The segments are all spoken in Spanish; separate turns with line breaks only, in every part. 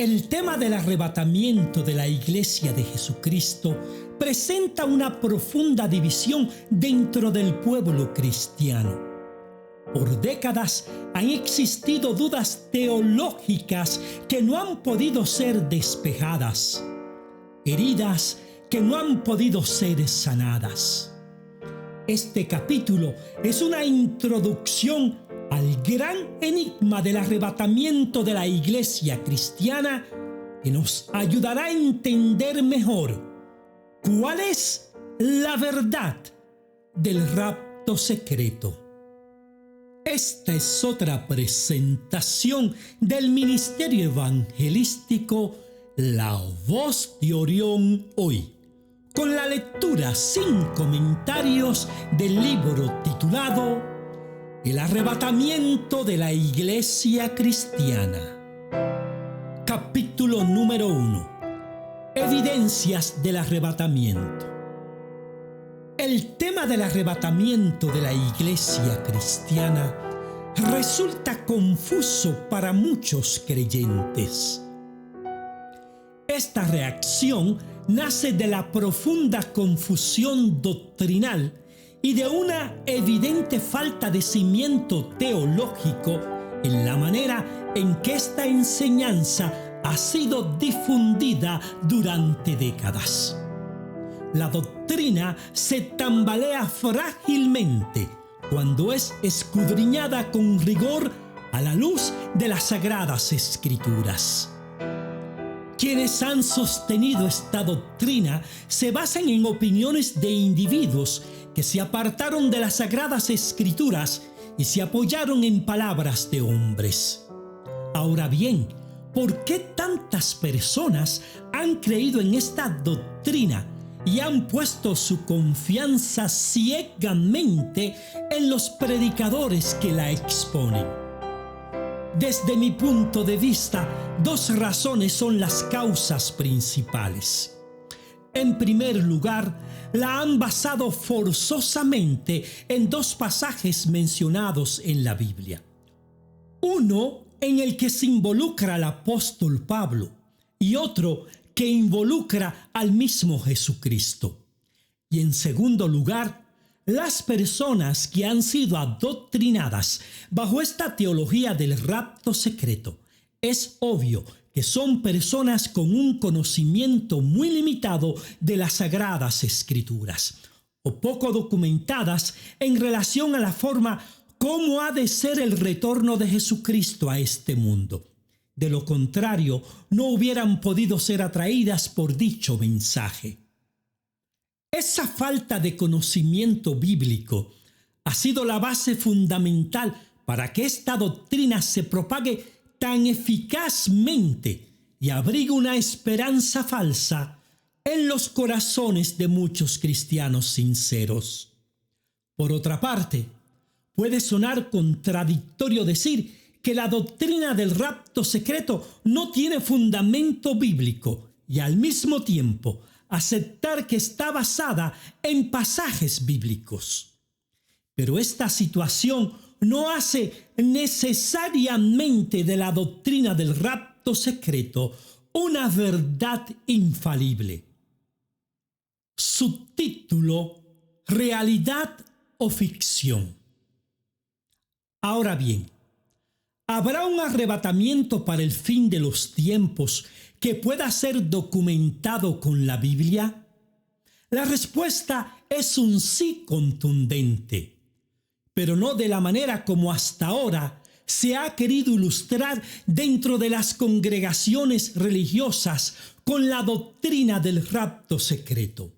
El tema del arrebatamiento de la Iglesia de Jesucristo presenta una profunda división dentro del pueblo cristiano. Por décadas han existido dudas teológicas que no han podido ser despejadas, heridas que no han podido ser sanadas. Este capítulo es una introducción al gran enigma del arrebatamiento de la Iglesia cristiana que nos ayudará a entender mejor cuál es la verdad del rapto secreto. Esta es otra presentación del ministerio evangelístico La Voz de Orión Hoy, con la lectura sin comentarios del libro titulado El arrebatamiento de la Iglesia cristiana. Capítulo número 1. Evidencias del arrebatamiento. El tema del arrebatamiento de la Iglesia cristiana resulta confuso para muchos creyentes. Esta reacción nace de la profunda confusión doctrinal y de una evidente falta de cimiento teológico en la manera en que esta enseñanza ha sido difundida durante décadas. La doctrina se tambalea frágilmente cuando es escudriñada con rigor a la luz de las Sagradas Escrituras. Quienes han sostenido esta doctrina se basan en opiniones de individuos que se apartaron de las Sagradas Escrituras y se apoyaron en palabras de hombres. Ahora bien, ¿por qué tantas personas han creído en esta doctrina y han puesto su confianza ciegamente en los predicadores que la exponen? Desde mi punto de vista, dos razones son las causas principales. En primer lugar, la han basado forzosamente en dos pasajes mencionados en la Biblia. Uno en el que se involucra al apóstol Pablo y otro que involucra al mismo Jesucristo. Y en segundo lugar, las personas que han sido adoctrinadas bajo esta teología del rapto secreto, es obvio que son personas con un conocimiento muy limitado de las Sagradas Escrituras, o poco documentadas en relación a la forma como ha de ser el retorno de Jesucristo a este mundo. De lo contrario, no hubieran podido ser atraídas por dicho mensaje. Esa falta de conocimiento bíblico ha sido la base fundamental para que esta doctrina se propague tan eficazmente y abrigue una esperanza falsa en los corazones de muchos cristianos sinceros. Por otra parte, puede sonar contradictorio decir que la doctrina del rapto secreto no tiene fundamento bíblico y al mismo tiempo aceptar que está basada en pasajes bíblicos. Pero esta situación no hace necesariamente de la doctrina del rapto secreto una verdad infalible. Subtítulo: ¿realidad o ficción? Ahora bien, ¿habrá un arrebatamiento para el fin de los tiempos que pueda ser documentado con la Biblia? La respuesta es un sí contundente, pero no de la manera como hasta ahora se ha querido ilustrar dentro de las congregaciones religiosas con la doctrina del rapto secreto.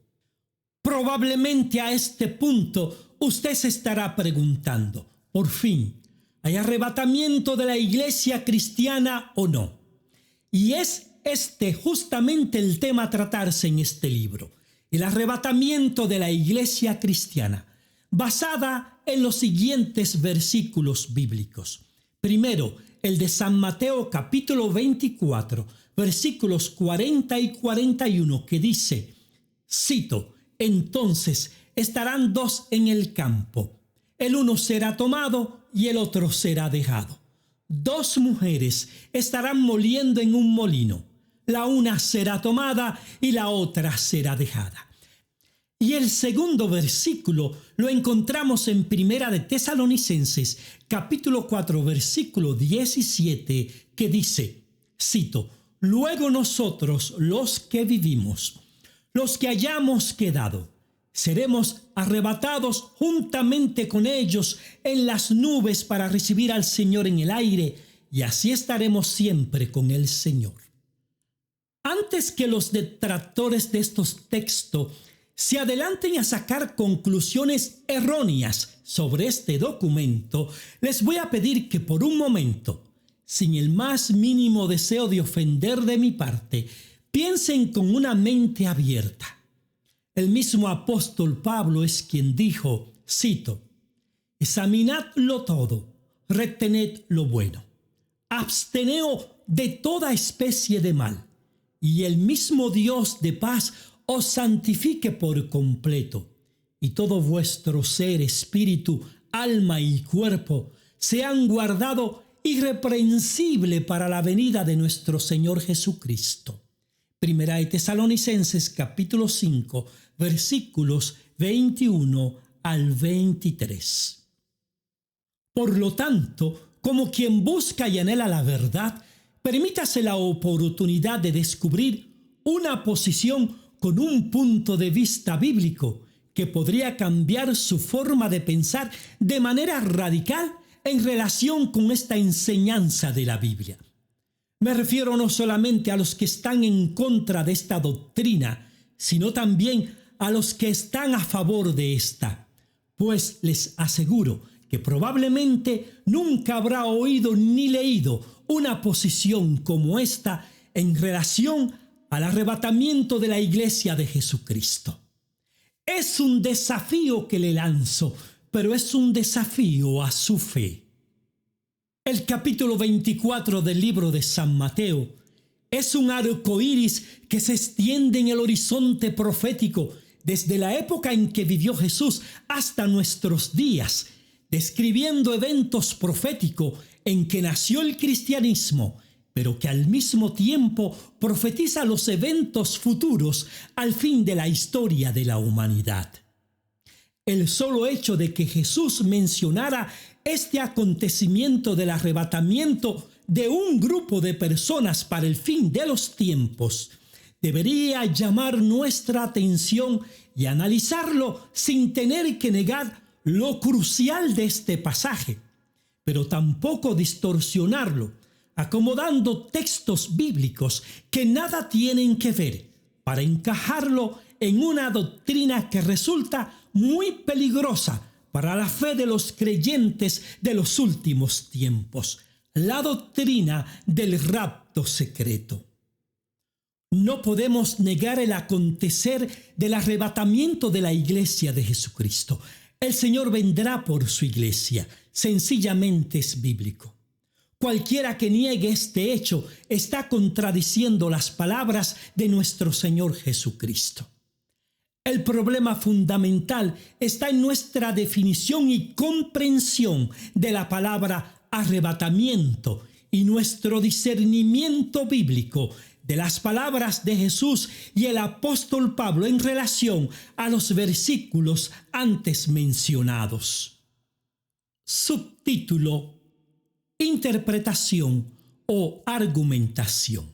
Probablemente a este punto usted se estará preguntando, por fin, ¿hay arrebatamiento de la Iglesia cristiana o no? Y es este justamente el tema a tratarse en este libro, el arrebatamiento de la Iglesia cristiana, basada en los siguientes versículos bíblicos. Primero, el de San Mateo capítulo 24, versículos 40 y 41, que dice, cito, «Entonces estarán dos en el campo, el uno será tomado y el otro será dejado. 2 mujeres estarán moliendo en un molino. La una será tomada y la otra será dejada. Y el segundo versículo lo encontramos en Primera de Tesalonicenses, capítulo 4, versículo 17, que dice, cito, «Luego nosotros, los que vivimos, los que hayamos quedado, seremos arrebatados juntamente con ellos en las nubes para recibir al Señor en el aire, y así estaremos siempre con el Señor». Antes que los detractores de estos textos se adelanten a sacar conclusiones erróneas sobre este documento, les voy a pedir que por un momento, sin el más mínimo deseo de ofender de mi parte, piensen con una mente abierta. El mismo apóstol Pablo es quien dijo, cito, «Examinadlo todo, retened lo bueno, absteneos de toda especie de mal, y el mismo Dios de paz os santifique por completo, y todo vuestro ser, espíritu, alma y cuerpo sean guardados irreprensible para la venida de nuestro Señor Jesucristo». Primera de Tesalonicenses capítulo 5, versículos 21 al 23. Por lo tanto, como quien busca y anhela la verdad, permítase la oportunidad de descubrir una posición con un punto de vista bíblico que podría cambiar su forma de pensar de manera radical en relación con esta enseñanza de la Biblia. Me refiero no solamente a los que están en contra de esta doctrina, sino también a los que están a favor de esta, pues les aseguro que probablemente nunca habrá oído ni leído una posición como esta en relación al arrebatamiento de la iglesia de Jesucristo. Es un desafío que le lanzo, pero es un desafío a su fe. El capítulo 24 del libro de San Mateo es un arco iris que se extiende en el horizonte profético desde la época en que vivió Jesús hasta nuestros días, describiendo eventos proféticos en que nació el cristianismo, pero que al mismo tiempo profetiza los eventos futuros al fin de la historia de la humanidad. El solo hecho de que Jesús mencionara este acontecimiento del arrebatamiento de un grupo de personas para el fin de los tiempos debería llamar nuestra atención y analizarlo sin tener que negar lo crucial de este pasaje, pero tampoco distorsionarlo, acomodando textos bíblicos que nada tienen que ver para encajarlo en una doctrina que resulta muy peligrosa para la fe de los creyentes de los últimos tiempos, la doctrina del rapto secreto. No podemos negar el acontecer del arrebatamiento de la iglesia de Jesucristo. El Señor vendrá por su iglesia, sencillamente es bíblico. Cualquiera que niegue este hecho está contradiciendo las palabras de nuestro Señor Jesucristo. El problema fundamental está en nuestra definición y comprensión de la palabra arrebatamiento y nuestro discernimiento bíblico de las palabras de Jesús y el apóstol Pablo en relación a los versículos antes mencionados. Subtítulo: Interpretación o argumentación.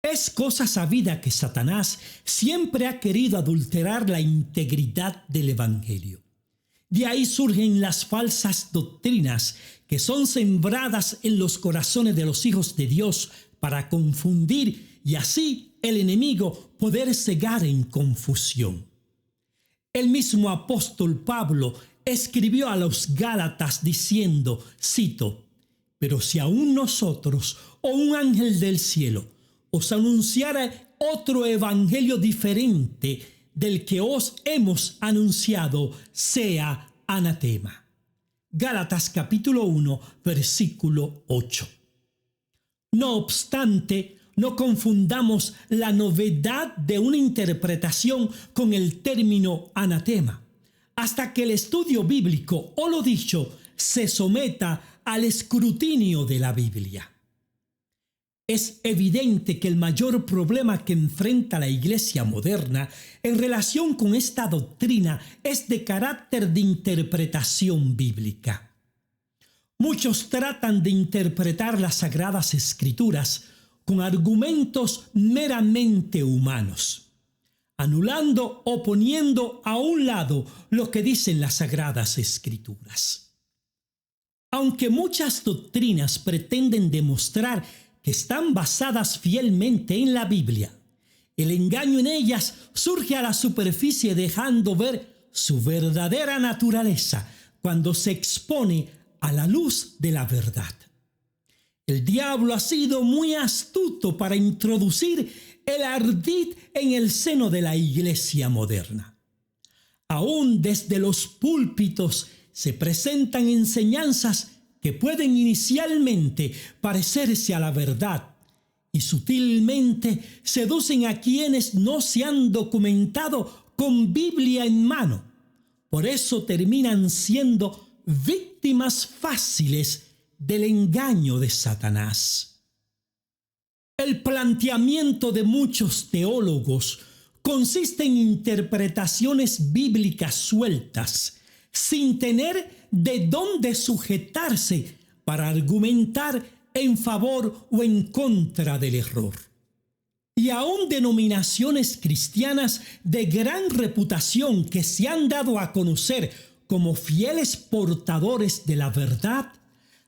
Es cosa sabida que Satanás siempre ha querido adulterar la integridad del Evangelio. De ahí surgen las falsas doctrinas que son sembradas en los corazones de los hijos de Dios para confundir y así el enemigo poder cegar en confusión. El mismo apóstol Pablo escribió a los Gálatas diciendo, cito, «Pero si aún nosotros o un ángel del cielo os anunciara otro evangelio diferente del que os hemos anunciado, sea anatema». Gálatas capítulo 1, versículo 8. No obstante, no confundamos la novedad de una interpretación con el término anatema. Hasta que el estudio bíblico o lo dicho se someta al escrutinio de la Biblia. Es evidente que el mayor problema que enfrenta la Iglesia moderna en relación con esta doctrina es de carácter de interpretación bíblica. Muchos tratan de interpretar las Sagradas Escrituras con argumentos meramente humanos, anulando o poniendo a un lado lo que dicen las Sagradas Escrituras. Aunque muchas doctrinas pretenden demostrar que están basadas fielmente en la Biblia, el engaño en ellas surge a la superficie dejando ver su verdadera naturaleza cuando se expone a la luz de la verdad. El diablo ha sido muy astuto para introducir el ardid en el seno de la iglesia moderna. Aún desde los púlpitos se presentan enseñanzas que pueden inicialmente parecerse a la verdad y sutilmente seducen a quienes no se han documentado con Biblia en mano. Por eso terminan siendo víctimas fáciles del engaño de Satanás. El planteamiento de muchos teólogos consiste en interpretaciones bíblicas sueltas, sin tener de dónde sujetarse para argumentar en favor o en contra del error. Y aún denominaciones cristianas de gran reputación que se han dado a conocer como fieles portadores de la verdad,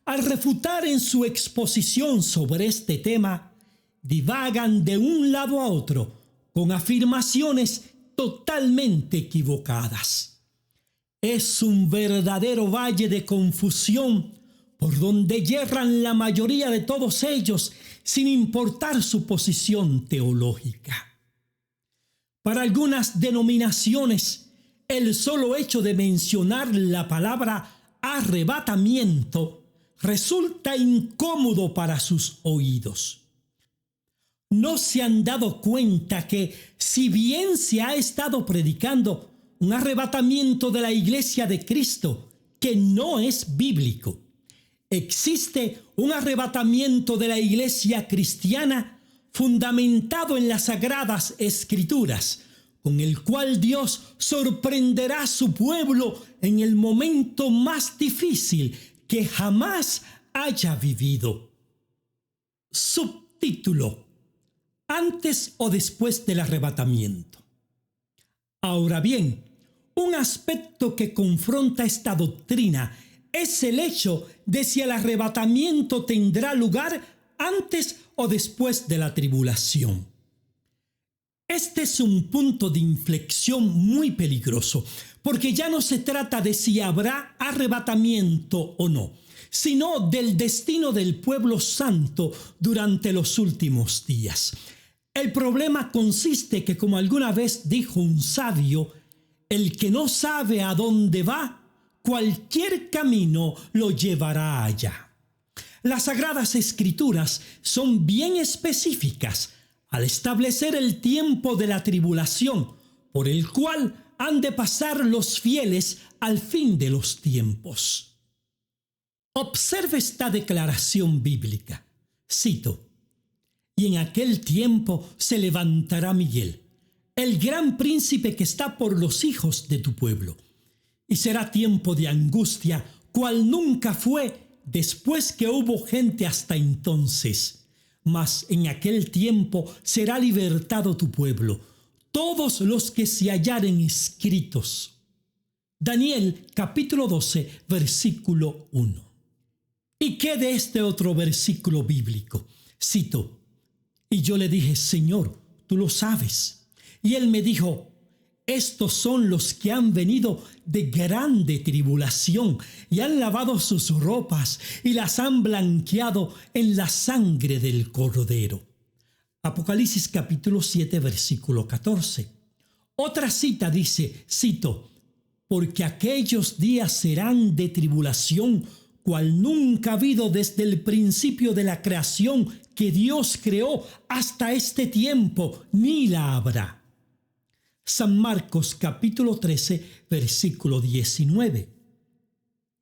al refutar en su exposición sobre este tema, divagan de un lado a otro con afirmaciones totalmente equivocadas. Es un verdadero valle de confusión por donde yerran la mayoría de todos ellos sin importar su posición teológica. Para algunas denominaciones, el solo hecho de mencionar la palabra arrebatamiento resulta incómodo para sus oídos. ¿No se han dado cuenta que, si bien se ha estado predicando un arrebatamiento de la Iglesia de Cristo que no es bíblico, existe un arrebatamiento de la Iglesia cristiana fundamentado en las Sagradas Escrituras, con el cual Dios sorprenderá a su pueblo en el momento más difícil que jamás haya vivido? Subtítulo: antes o después del arrebatamiento. Ahora bien, un aspecto que confronta esta doctrina es el hecho de si el arrebatamiento tendrá lugar antes o después de la tribulación. Este es un punto de inflexión muy peligroso, porque ya no se trata de si habrá arrebatamiento o no, sino del destino del pueblo santo durante los últimos días. El problema consiste que, como alguna vez dijo un sabio, el que no sabe a dónde va, cualquier camino lo llevará allá. Las Sagradas Escrituras son bien específicas al establecer el tiempo de la tribulación, por el cual han de pasar los fieles al fin de los tiempos. Observe esta declaración bíblica. Cito: y en aquel tiempo se levantará Miguel, el gran príncipe que está por los hijos de tu pueblo, y será tiempo de angustia, cual nunca fue después que hubo gente hasta entonces. Mas en aquel tiempo será libertado tu pueblo, todos los que se hallaren inscritos. Daniel capítulo 12, versículo 1. ¿Y qué de este otro versículo bíblico? Cito: y yo le dije: Señor, tú lo sabes. Y él me dijo: estos son los que han venido de grande tribulación y han lavado sus ropas y las han blanqueado en la sangre del Cordero. Apocalipsis capítulo 7, versículo 14. Otra cita dice, cito: porque aquellos días serán de tribulación, cual nunca ha habido desde el principio de la creación que Dios creó hasta este tiempo, ni la habrá. San Marcos capítulo 13, versículo 19.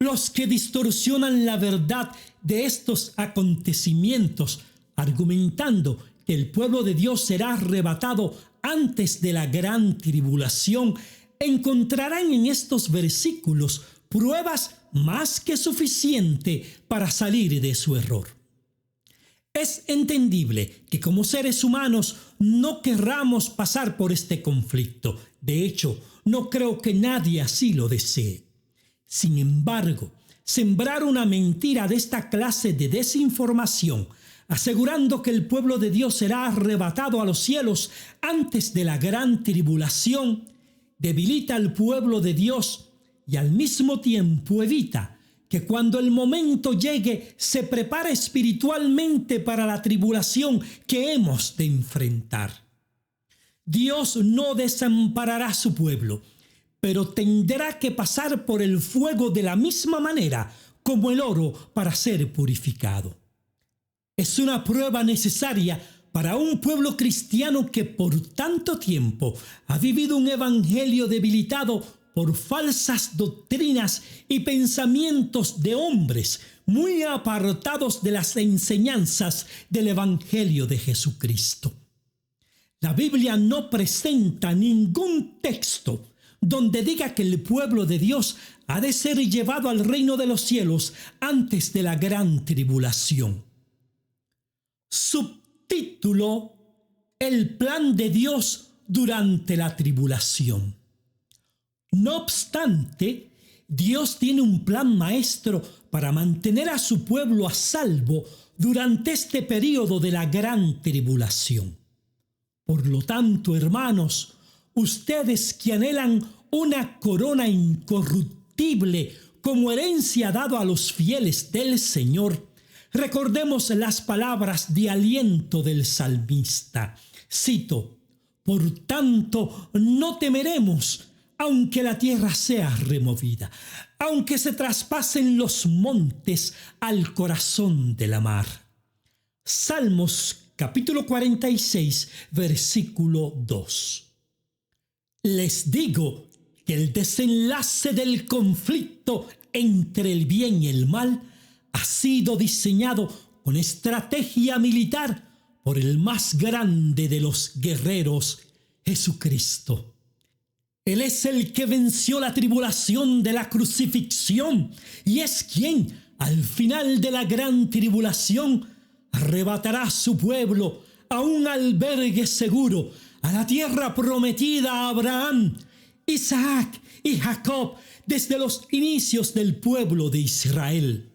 los que distorsionan la verdad de estos acontecimientos, argumentando que el pueblo de Dios será arrebatado antes de la gran tribulación, encontrarán en estos versículos pruebas más que suficientes para salir de su error. Es entendible que como seres humanos no querramos pasar por este conflicto. De hecho, no creo que nadie así lo desee. Sin embargo, sembrar una mentira de esta clase de desinformación, asegurando que el pueblo de Dios será arrebatado a los cielos antes de la gran tribulación, debilita al pueblo de Dios y al mismo tiempo evita que cuando el momento llegue se prepare espiritualmente para la tribulación que hemos de enfrentar. Dios no desamparará a su pueblo, pero tendrá que pasar por el fuego de la misma manera como el oro para ser purificado. Es una prueba necesaria para un pueblo cristiano que por tanto tiempo ha vivido un evangelio debilitado por falsas doctrinas y pensamientos de hombres muy apartados de las enseñanzas del evangelio de Jesucristo. La Biblia no presenta ningún texto donde diga que el pueblo de Dios ha de ser llevado al reino de los cielos antes de la gran tribulación. Subtítulo: El plan de Dios durante la tribulación. No obstante, Dios tiene un plan maestro para mantener a su pueblo a salvo durante este período de la gran tribulación. Por lo tanto, hermanos, ustedes que anhelan una corona incorruptible como herencia dada a los fieles del Señor, recordemos las palabras de aliento del salmista. Cito: por tanto, no temeremos, aunque la tierra sea removida, aunque se traspasen los montes al corazón de la mar. Salmos capítulo 46, versículo 2. Les digo que el desenlace del conflicto entre el bien y el mal ha sido diseñado con estrategia militar por el más grande de los guerreros, Jesucristo. Él es el que venció la tribulación de la crucifixión y es quien, al final de la gran tribulación, arrebatará a su pueblo a un albergue seguro, a la tierra prometida a Abraham, Isaac y Jacob desde los inicios del pueblo de Israel.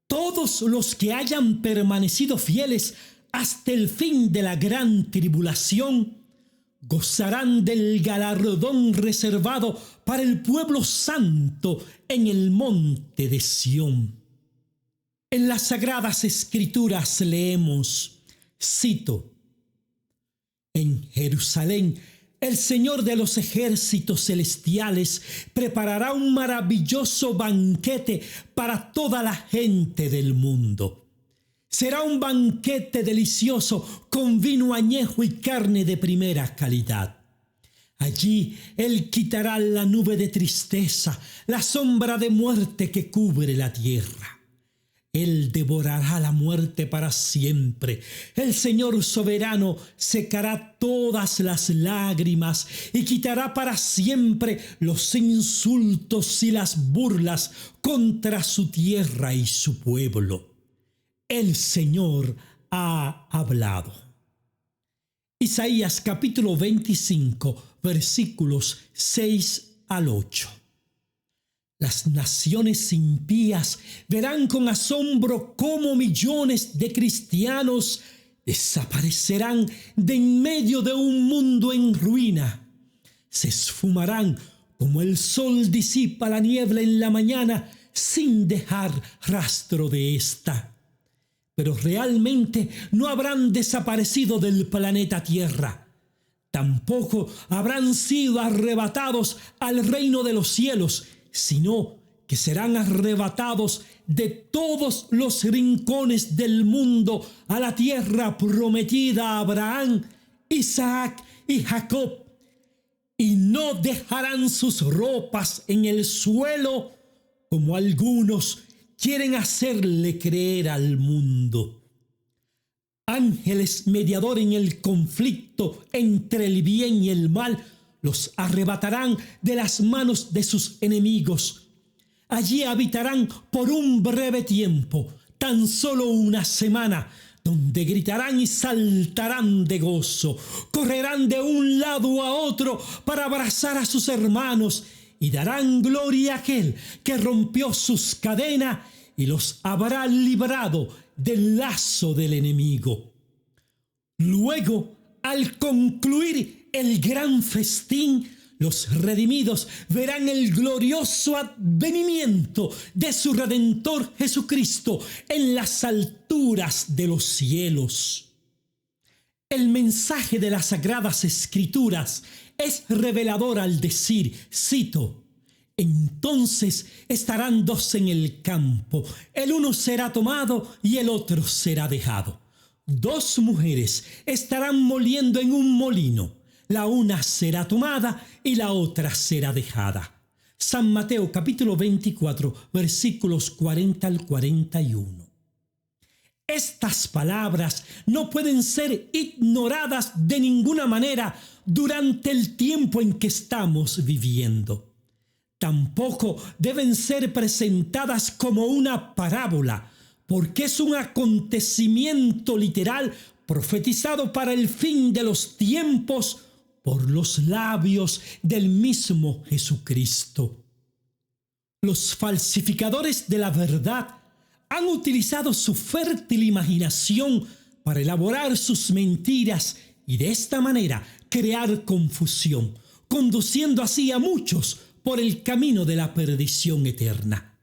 Todos los que hayan permanecido fieles hasta el fin de la gran tribulación gozarán del galardón reservado para el pueblo santo en el monte de Sión. En las Sagradas Escrituras leemos, cito: en Jerusalén el Señor de los ejércitos celestiales preparará un maravilloso banquete para toda la gente del mundo. Será un banquete delicioso con vino añejo y carne de primera calidad. Allí Él quitará la nube de tristeza, la sombra de muerte que cubre la tierra. Él devorará la muerte para siempre. El Señor soberano secará todas las lágrimas y quitará para siempre los insultos y las burlas contra su tierra y su pueblo. El Señor ha hablado. Isaías capítulo 25, versículos 6 al 8. Las naciones impías verán con asombro cómo millones de cristianos desaparecerán de en medio de un mundo en ruina. Se esfumarán como el sol disipa la niebla en la mañana sin dejar rastro de ésta. Pero realmente no habrán desaparecido del planeta Tierra. Tampoco habrán sido arrebatados al reino de los cielos, sino que serán arrebatados de todos los rincones del mundo a la tierra prometida a Abraham, Isaac y Jacob, y no dejarán sus ropas en el suelo como algunos quieren hacerle creer al mundo. Ángeles mediador en el conflicto entre el bien y el mal los arrebatarán de las manos de sus enemigos. Allí habitarán por un breve tiempo, tan solo una semana, donde gritarán y saltarán de gozo, correrán de un lado a otro para abrazar a sus hermanos y darán gloria a aquel que rompió sus cadenas y los habrá librado del lazo del enemigo. Luego, al concluir el gran festín, los redimidos verán el glorioso advenimiento de su Redentor Jesucristo en las alturas de los cielos. El mensaje de las Sagradas Escrituras es revelador al decir, cito, entonces estarán dos en el campo, el uno será tomado y el otro será dejado. Dos mujeres estarán moliendo en un molino, la una será tomada y la otra será dejada. San Mateo capítulo 24, versículos 40 al 41. Estas palabras no pueden ser ignoradas de ninguna manera durante el tiempo en que estamos viviendo. Tampoco deben ser presentadas como una parábola, porque es un acontecimiento literal profetizado para el fin de los tiempos por los labios del mismo Jesucristo. Los falsificadores de la verdad han utilizado su fértil imaginación para elaborar sus mentiras y de esta manera crear confusión, conduciendo así a muchos por el camino de la perdición eterna.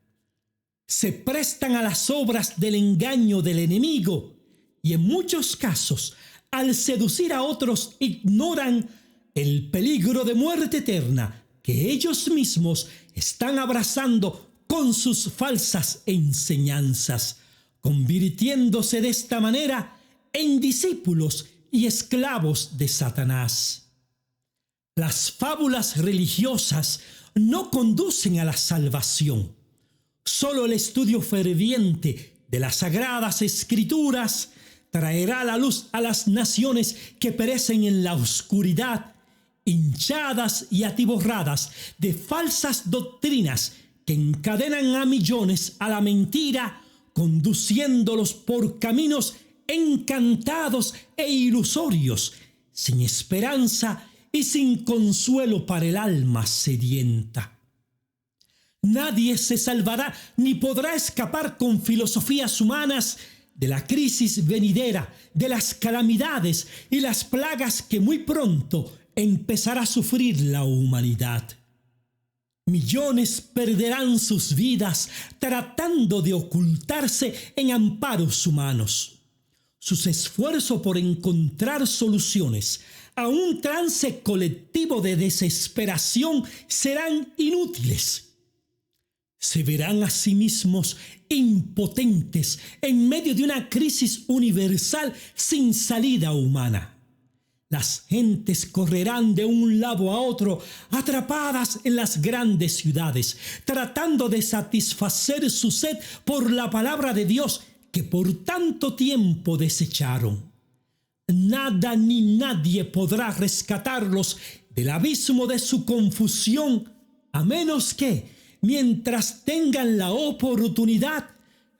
Se prestan a las obras del engaño del enemigo y en muchos casos, al seducir a otros, ignoran el peligro de muerte eterna que ellos mismos están abrazando con sus falsas enseñanzas, convirtiéndose de esta manera en discípulos y esclavos de Satanás. Las fábulas religiosas no conducen a la salvación. Solo el estudio ferviente de las Sagradas Escrituras traerá la luz a las naciones que perecen en la oscuridad, hinchadas y atiborradas de falsas doctrinas que encadenan a millones a la mentira, conduciéndolos por caminos encantados e ilusorios, sin esperanza y sin consuelo para el alma sedienta. Nadie se salvará ni podrá escapar con filosofías humanas de la crisis venidera, de las calamidades y las plagas que muy pronto empezará a sufrir la humanidad. Millones perderán sus vidas tratando de ocultarse en amparos humanos. Sus esfuerzos por encontrar soluciones a un trance colectivo de desesperación serán inútiles. Se verán a sí mismos impotentes en medio de una crisis universal sin salida humana. Las gentes correrán de un lado a otro, atrapadas en las grandes ciudades, tratando de satisfacer su sed por la palabra de Dios que por tanto tiempo desecharon. Nada ni nadie podrá rescatarlos del abismo de su confusión, a menos que, mientras tengan la oportunidad,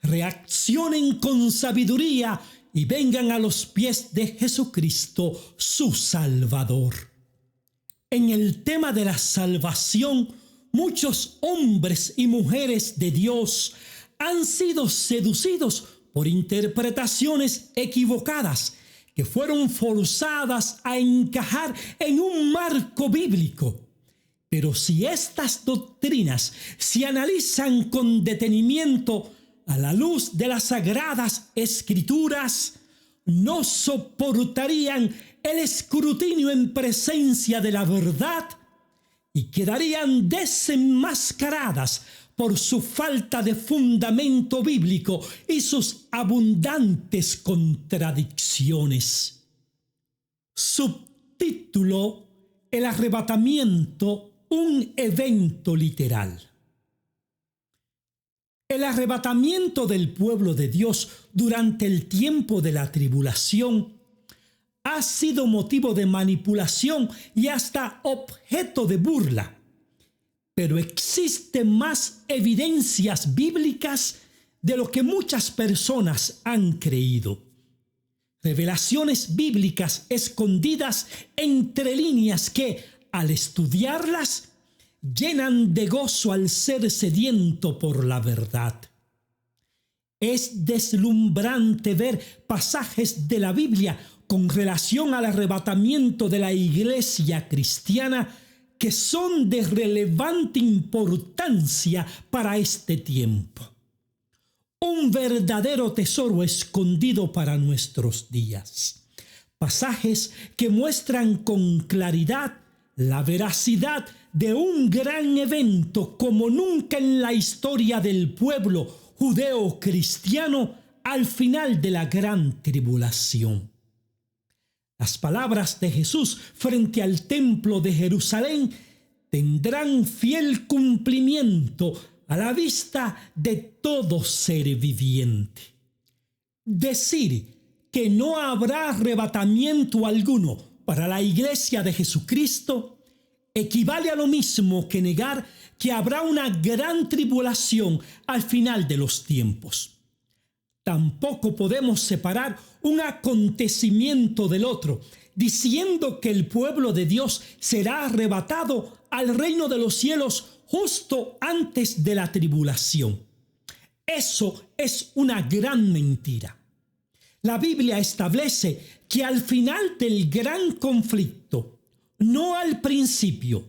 reaccionen con sabiduría y vengan a los pies de Jesucristo, su Salvador. En el tema de la salvación, muchos hombres y mujeres de Dios han sido seducidos por interpretaciones equivocadas que fueron forzadas a encajar en un marco bíblico. Pero si estas doctrinas se analizan con detenimiento a la luz de las Sagradas Escrituras, no soportarían el escrutinio en presencia de la verdad y quedarían desenmascaradas por su falta de fundamento bíblico y sus abundantes contradicciones. Subtítulo: El arrebatamiento, un evento literal. El arrebatamiento del pueblo de Dios durante el tiempo de la tribulación ha sido motivo de manipulación y hasta objeto de burla. Pero existen más evidencias bíblicas de lo que muchas personas han creído. Revelaciones bíblicas escondidas entre líneas que, al estudiarlas, llenan de gozo al ser sediento por la verdad. Es deslumbrante ver pasajes de la Biblia con relación al arrebatamiento de la iglesia cristiana que son de relevante importancia para este tiempo. Un verdadero tesoro escondido para nuestros días. Pasajes que muestran con claridad la veracidad de un gran evento como nunca en la historia del pueblo judeo-cristiano al final de la gran tribulación. Las palabras de Jesús frente al templo de Jerusalén tendrán fiel cumplimiento a la vista de todo ser viviente. Decir que no habrá arrebatamiento alguno para la iglesia de Jesucristo equivale a lo mismo que negar que habrá una gran tribulación al final de los tiempos. Tampoco podemos separar un acontecimiento del otro, diciendo que el pueblo de Dios será arrebatado al reino de los cielos justo antes de la tribulación. Eso es una gran mentira. La Biblia establece que al final del gran conflicto, no al principio,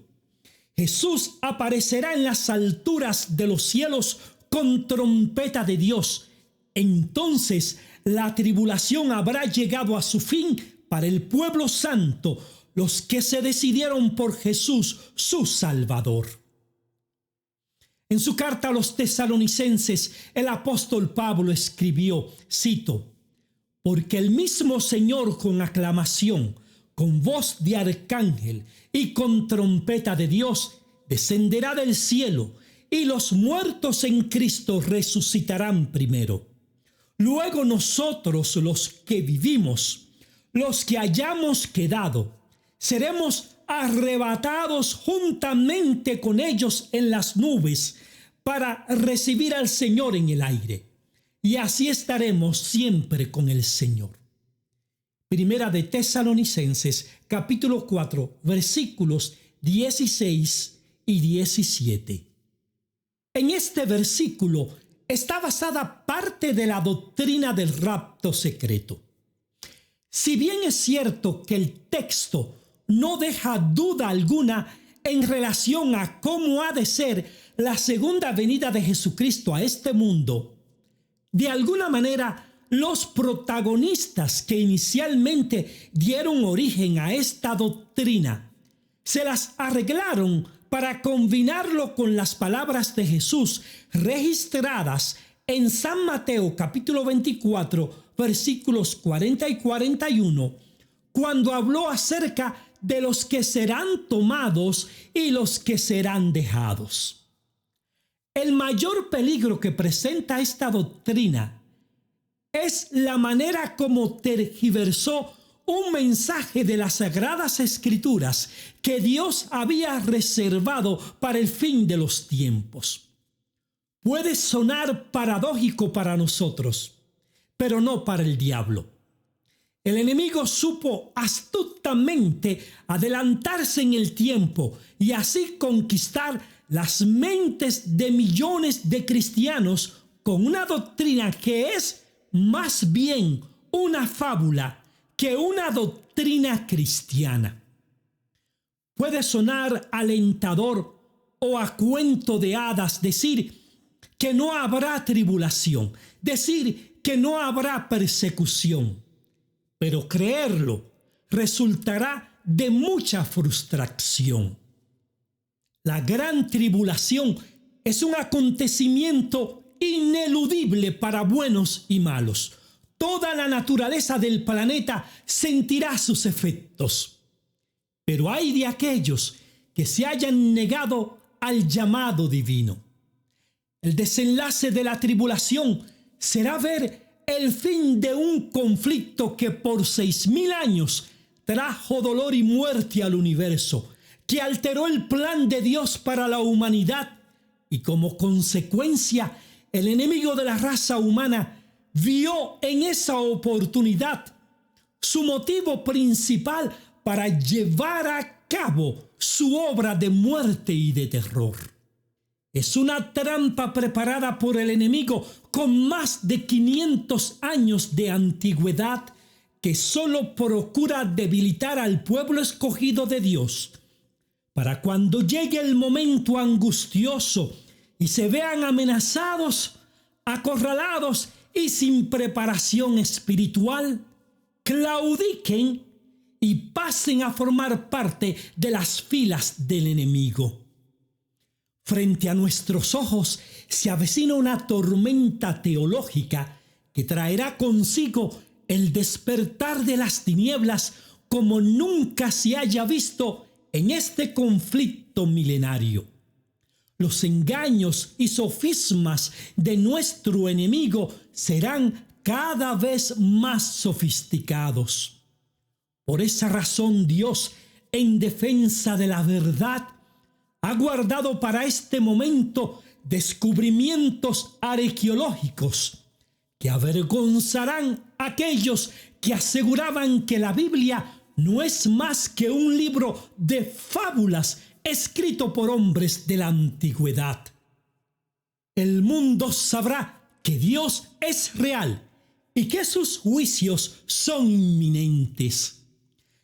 Jesús aparecerá en las alturas de los cielos con trompeta de Dios. Entonces la tribulación habrá llegado a su fin para el pueblo santo, los que se decidieron por Jesús, su Salvador. En su carta a los tesalonicenses, el apóstol Pablo escribió, cito, «Porque el mismo Señor con aclamación, con voz de arcángel y con trompeta de Dios, descenderá del cielo, y los muertos en Cristo resucitarán primero. Luego nosotros, los que vivimos, los que hayamos quedado, seremos arrebatados juntamente con ellos en las nubes para recibir al Señor en el aire. Y así estaremos siempre con el Señor». Primera de Tesalonicenses, capítulo 4, versículos 16 y 17. En este versículo está basada parte de la doctrina del rapto secreto. Si bien es cierto que el texto no deja duda alguna en relación a cómo ha de ser la segunda venida de Jesucristo a este mundo, de alguna manera los protagonistas que inicialmente dieron origen a esta doctrina se las arreglaron para combinarlo con las palabras de Jesús registradas en San Mateo capítulo 24 versículos 40 y 41, cuando habló acerca de los que serán tomados y los que serán dejados. El mayor peligro que presenta esta doctrina es la manera como tergiversó un mensaje de las Sagradas Escrituras que Dios había reservado para el fin de los tiempos. Puede sonar paradójico para nosotros, pero no para el diablo. El enemigo supo astutamente adelantarse en el tiempo y así conquistar las mentes de millones de cristianos con una doctrina que es más bien una fábula que una doctrina cristiana. Puede sonar alentador o a cuento de hadas decir que no habrá tribulación, decir que no habrá persecución, pero creerlo resultará de mucha frustración. La gran tribulación es un acontecimiento ineludible para buenos y malos. Toda la naturaleza del planeta sentirá sus efectos. Pero hay de aquellos que se hayan negado al llamado divino. El desenlace de la tribulación será ver el fin de un conflicto que por 6.000 años trajo dolor y muerte al universo, que alteró el plan de Dios para la humanidad, y como consecuencia el enemigo de la raza humana vio en esa oportunidad su motivo principal para llevar a cabo su obra de muerte y de terror. Es una trampa preparada por el enemigo con más de 500 años de antigüedad que solo procura debilitar al pueblo escogido de Dios, para cuando llegue el momento angustioso y se vean amenazados, acorralados y sin preparación espiritual, claudiquen y pasen a formar parte de las filas del enemigo. Frente a nuestros ojos se avecina una tormenta teológica que traerá consigo el despertar de las tinieblas como nunca se haya visto en este conflicto milenario. Los engaños y sofismas de nuestro enemigo serán cada vez más sofisticados. Por esa razón Dios, en defensa de la verdad, ha guardado para este momento descubrimientos arqueológicos que avergonzarán a aquellos que aseguraban que la Biblia no es más que un libro de fábulas escrito por hombres de la antigüedad. El mundo sabrá que Dios es real y que sus juicios son inminentes.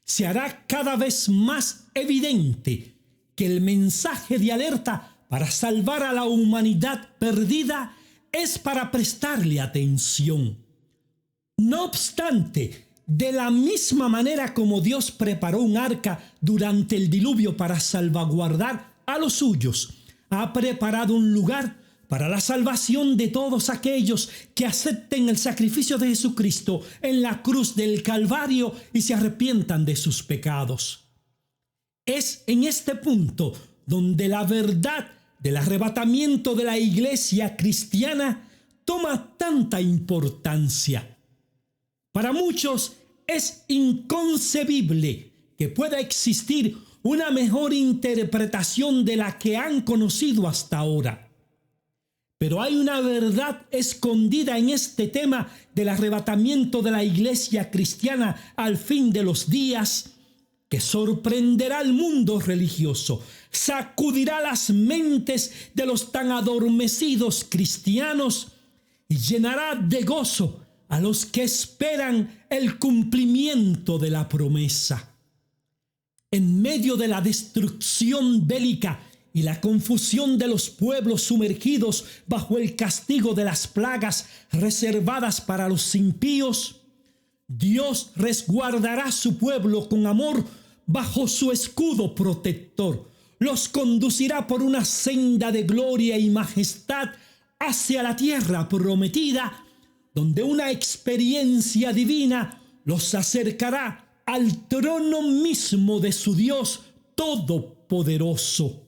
Se hará cada vez más evidente que el mensaje de alerta para salvar a la humanidad perdida es para prestarle atención. No obstante, de la misma manera como Dios preparó un arca durante el diluvio para salvaguardar a los suyos, ha preparado un lugar para la salvación de todos aquellos que acepten el sacrificio de Jesucristo en la cruz del Calvario y se arrepientan de sus pecados. Es en este punto donde la verdad del arrebatamiento de la iglesia cristiana toma tanta importancia. Para muchos es inconcebible que pueda existir una mejor interpretación de la que han conocido hasta ahora. Pero hay una verdad escondida en este tema del arrebatamiento de la iglesia cristiana al fin de los días que sorprenderá al mundo religioso, sacudirá las mentes de los tan adormecidos cristianos y llenará de gozo a los que esperan el cumplimiento de la promesa. En medio de la destrucción bélica y la confusión de los pueblos sumergidos bajo el castigo de las plagas reservadas para los impíos, Dios resguardará su pueblo con amor bajo su escudo protector. Los conducirá por una senda de gloria y majestad hacia la tierra prometida, donde una experiencia divina los acercará al trono mismo de su Dios todopoderoso.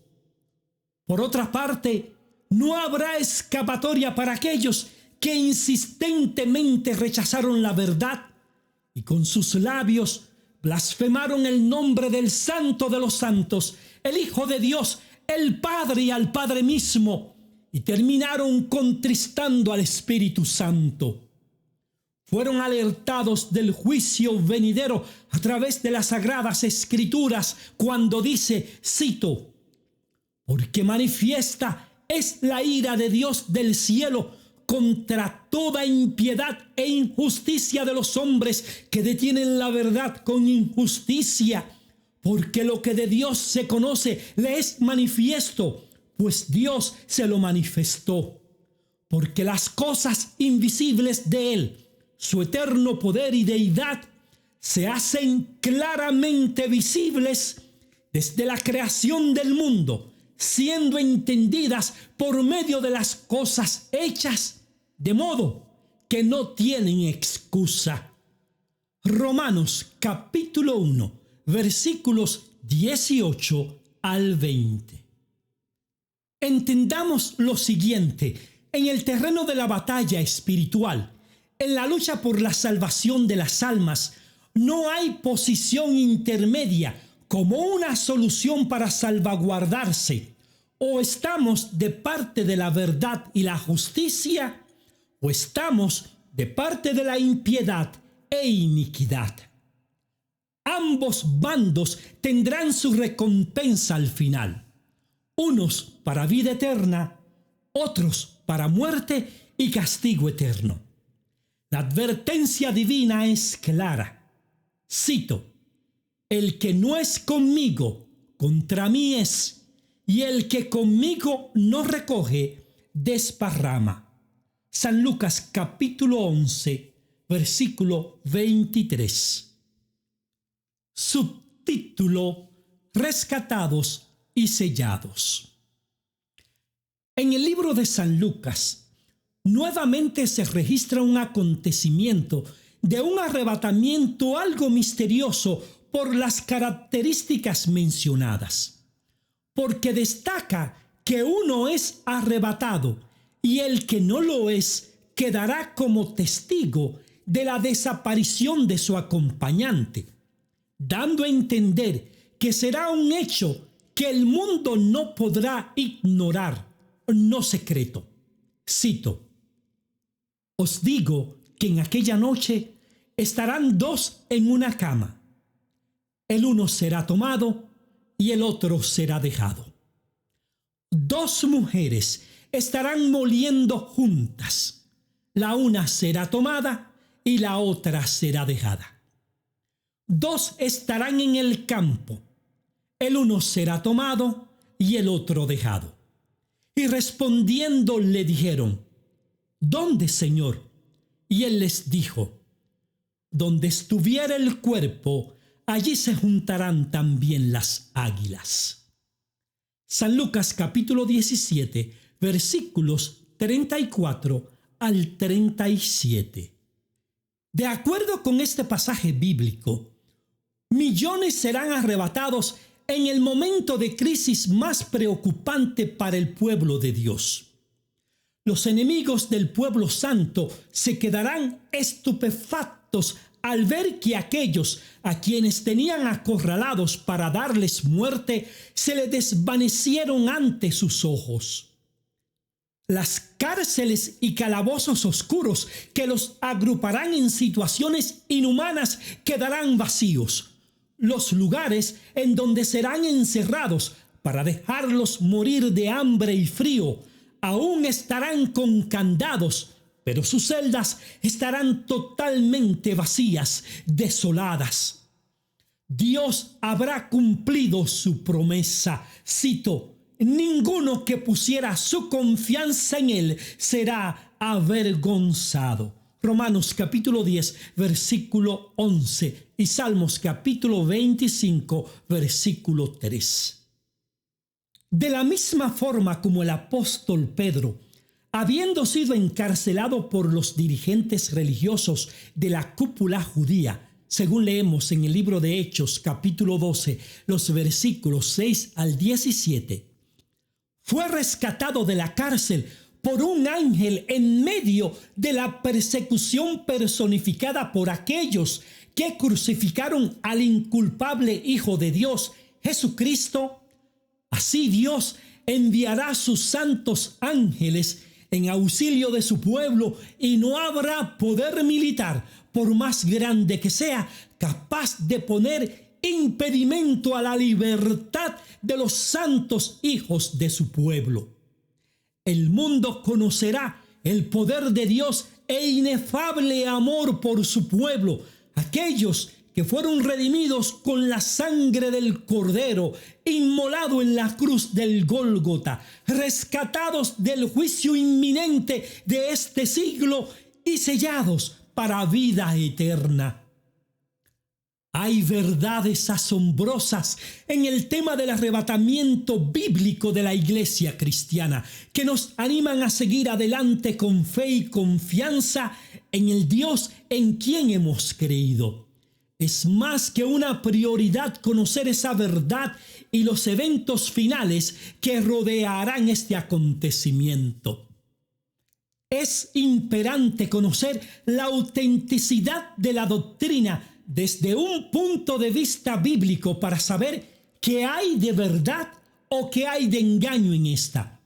Por otra parte, no habrá escapatoria para aquellos que insistentemente rechazaron la verdad y con sus labios blasfemaron el nombre del Santo de los Santos, el Hijo de Dios, el Padre y al Padre mismo, y terminaron contristando al Espíritu Santo. Fueron alertados del juicio venidero a través de las Sagradas Escrituras cuando dice, cito, «Porque manifiesta es la ira de Dios del cielo contra toda impiedad e injusticia de los hombres que detienen la verdad con injusticia, porque lo que de Dios se conoce le es manifiesto, pues Dios se lo manifestó. Porque las cosas invisibles de Él, su eterno poder y deidad, se hacen claramente visibles desde la creación del mundo, siendo entendidas por medio de las cosas hechas, de modo que no tienen excusa». Romanos capítulo 1, versículos 18 al 20. entendamos lo siguiente: en el terreno de la batalla espiritual, en la lucha por la salvación de las almas, no hay posición intermedia como una solución para salvaguardarse. O estamos de parte de la verdad y la justicia, o estamos de parte de la impiedad e iniquidad. Ambos bandos tendrán su recompensa al final, unos para vida eterna, otros para muerte y castigo eterno. La advertencia divina es clara. Cito: el que no es conmigo, contra mí es, y el que conmigo no recoge, desparrama. San Lucas capítulo 11, versículo 23. Subtítulo: Rescatados y sellados. En el libro de San Lucas, nuevamente se registra un acontecimiento de un arrebatamiento algo misterioso por las características mencionadas, porque destaca que uno es arrebatado y el que no lo es quedará como testigo de la desaparición de su acompañante, dando a entender que será un hecho que el mundo no podrá ignorar, no secreto. Cito: os digo que en aquella noche estarán dos en una cama. El uno será tomado y el otro será dejado. Dos mujeres estarán moliendo juntas. La una será tomada y la otra será dejada. Dos estarán en el campo. El uno será tomado y el otro dejado. Y respondiendo le dijeron: ¿dónde, Señor? Y él les dijo: donde estuviera el cuerpo, allí se juntarán también las águilas. San Lucas capítulo 17, versículos 34 al 37. De acuerdo con este pasaje bíblico, millones serán arrebatados en el momento de crisis más preocupante para el pueblo de Dios. Los enemigos del pueblo santo se quedarán estupefactos al ver que aquellos a quienes tenían acorralados para darles muerte se les desvanecieron ante sus ojos. Las cárceles y calabozos oscuros que los agruparán en situaciones inhumanas quedarán vacíos. Los lugares en donde serán encerrados para dejarlos morir de hambre y frío aún estarán con candados, pero sus celdas estarán totalmente vacías, desoladas. Dios habrá cumplido su promesa. Cito: ninguno que pusiera su confianza en él será avergonzado. Romanos capítulo 10, versículo 11 y Salmos capítulo 25, versículo 3. De la misma forma como el apóstol Pedro, habiendo sido encarcelado por los dirigentes religiosos de la cúpula judía, según leemos en el libro de Hechos capítulo 12, los versículos 6 al 17, fue rescatado de la cárcel por un ángel en medio de la persecución personificada por aquellos que crucificaron al inculpable Hijo de Dios, Jesucristo. Así Dios enviará sus santos ángeles en auxilio de su pueblo y no habrá poder militar, por más grande que sea, capaz de poner impedimento a la libertad de los santos hijos de su pueblo. El mundo conocerá el poder de Dios e inefable amor por su pueblo, aquellos que fueron redimidos con la sangre del Cordero, inmolado en la cruz del Gólgota, rescatados del juicio inminente de este siglo y sellados para vida eterna. Hay verdades asombrosas en el tema del arrebatamiento bíblico de la iglesia cristiana que nos animan a seguir adelante con fe y confianza en el Dios en quien hemos creído. Es más que una prioridad conocer esa verdad y los eventos finales que rodearán este acontecimiento. Es imperante conocer la autenticidad de la doctrina desde un punto de vista bíblico para saber qué hay de verdad o qué hay de engaño en esta.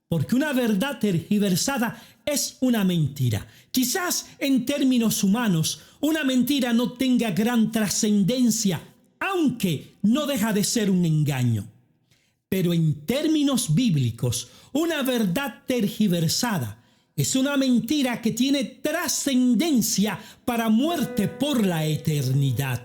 Porque una verdad tergiversada es una mentira. Quizás en términos humanos, una mentira no tenga gran trascendencia, aunque no deja de ser un engaño. Pero en términos bíblicos, una verdad tergiversada es una mentira que tiene trascendencia para muerte por la eternidad.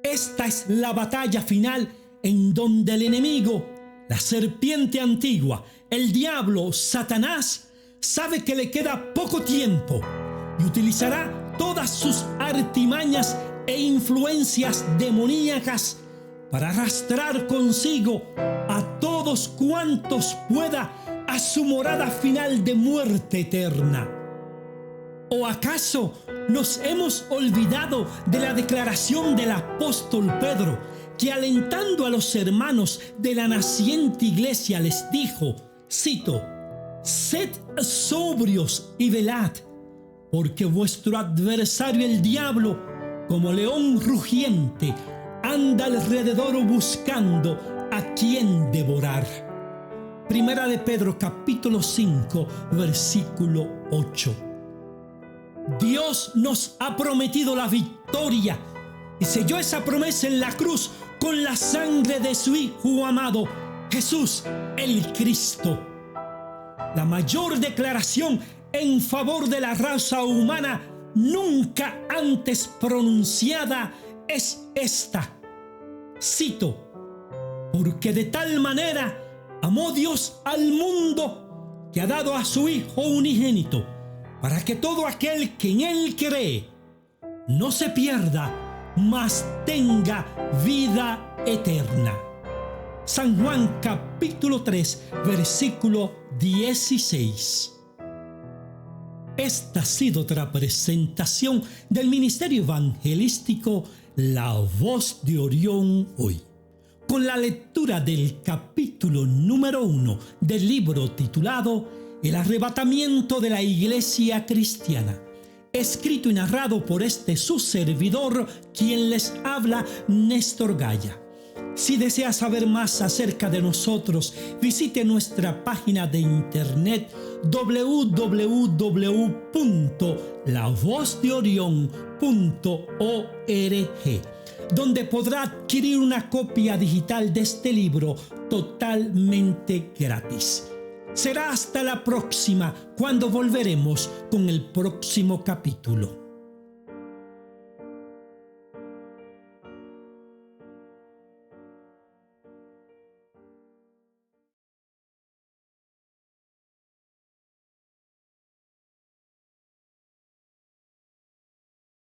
Esta es la batalla final en donde el enemigo, la serpiente antigua, el diablo, Satanás, sabe que le queda poco tiempo y utilizará todas sus artimañas e influencias demoníacas para arrastrar consigo a todos cuantos pueda a su morada final de muerte eterna. ¿O acaso nos hemos olvidado de la declaración del apóstol Pedro, que alentando a los hermanos de la naciente iglesia les dijo, cito, «Sed sobrios y velad, porque vuestro adversario el diablo, como león rugiente, anda alrededor buscando a quien devorar». Primera de Pedro capítulo 5 versículo 8. Dios nos ha prometido la victoria y selló esa promesa en la cruz con la sangre de su Hijo amado, Jesús el Cristo. La mayor declaración en favor de la raza humana nunca antes pronunciada es esta. Cito, porque de tal manera amó Dios al mundo que ha dado a su Hijo unigénito, para que todo aquel que en Él cree no se pierda, mas tenga vida eterna. San Juan capítulo 3, versículo 16. Esta ha sido otra presentación del Ministerio Evangelístico La Voz de Orión Hoy, con la lectura del capítulo número 1 del libro titulado El arrebatamiento de la Iglesia Cristiana, escrito y narrado por su servidor, quien les habla, Néstor Gaya. Si desea saber más acerca de nosotros, visite nuestra página de internet www.lavozdeorion.org, donde podrá adquirir una copia digital de este libro totalmente gratis. Será hasta la próxima, cuando volveremos con el próximo capítulo.